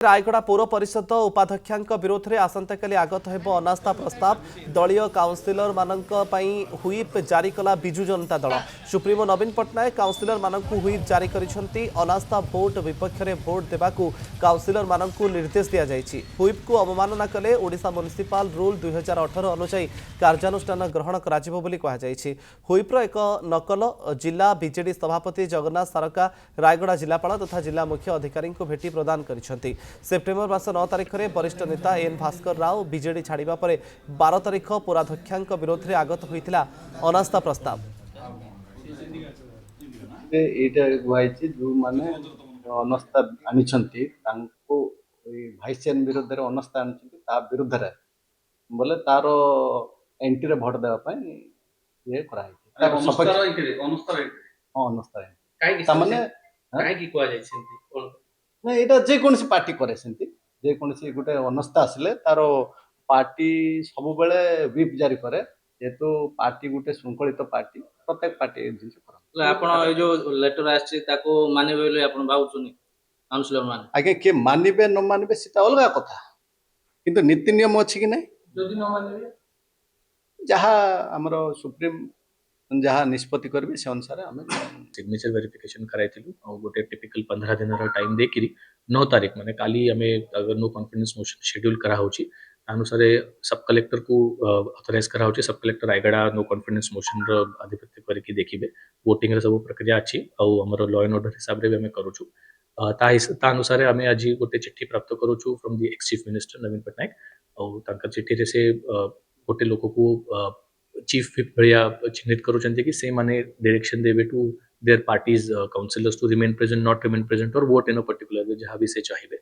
रायगड़ा पौर परिषद उपाध्यक्ष विरोध में आसंताकाली आगत हो अनास्था प्रस्ताव दलीय काउंसिलर मानक हुईप जारी कला बिजु जनता दल। सुप्रीमो नवीन पट्टनायक काउंसिलर मानक हुईप जारी करिसेंती। अनास्था भोट विपक्ष में भोट देवाकू काउंसिलर मानक निर्देश दि जाइछि। हुईप को अवमानना कले ओडिशा म्युनिसिपल रूल 2018 अनुसार कार्यानुष्ठान ग्रहण कराजिबो बोली कहा जाइछि। हुईप्र एक नकल जिला बीजेडी सभापति जगन्नाथ सारका रायगड़ा जिलापाल तथा जिला मुख्य अधिकारी को भेटी प्रदान करिसेंती। सेप्टेम्बर मास 9 तारिख में वरिष्ठ नेता एन भास्कर राव बीजेडी छाड़ा पर 12 तारिख पौराध्यक्ष विरोध में आगत होता अनास्था प्रस्ताव। जो माने अनास्था आनी भाइस चेयरमैन विरुद्ध अनास्था आनी विरुद्ध बोले तार एंट्री भोट देवाई ये ना ये जेकोसी पार्टी करे जेकोसी गोटे अनास्था आसिले तार पार्टी सब बेले व्हिप जारी करे जेहेतु पार्टी गोटे श्रृंखलित पार्टी प्रत्येक पार्टी जिन आपण जो लेटर आछि ताको मानिबे बोली आपण भाउछुनी काउंसिलर मान आगे के मानिबे न मानिबे सेटा अलग कथा किंतु नीति नियम अछि कि नै जदि न मानिबे जहा हमरो सुप्रीम जहाँ निष्पत्ति करबे से अनुसार हमें सिग्नेचर वेरिफिकेशन कराइथिलु और गोटे टिपिकल 15 दिन रा टाइम देकिरी 9 तारिख माने काली हमें अगर नो कॉन्फिडेंस मोशन शेड्यूल करा होची अनुसार सब कलेक्टर को ऑथराइज करा होची। Sub collector Rayagada no confidence motion रो अधिपत्य करके देखिबे वोटिंग रे सब प्रक्रिया अछि और हमरो लॉ एंड ऑर्डर हिसाब रे हमें करूछु ता अनुसार हमें आज गोटे चिट्ठी प्राप्त करूछु from the ex chief minister Naveen Patnaik और तांका चिट्ठी रे से गोटे लोक को चीफ व्हिप भलिया चिन्हित करूछन्ते कि से माने डायरेक्शन देबे to their parties councillors to remain present not remain present और vote in a particular way जहाँ भी से चाहिए।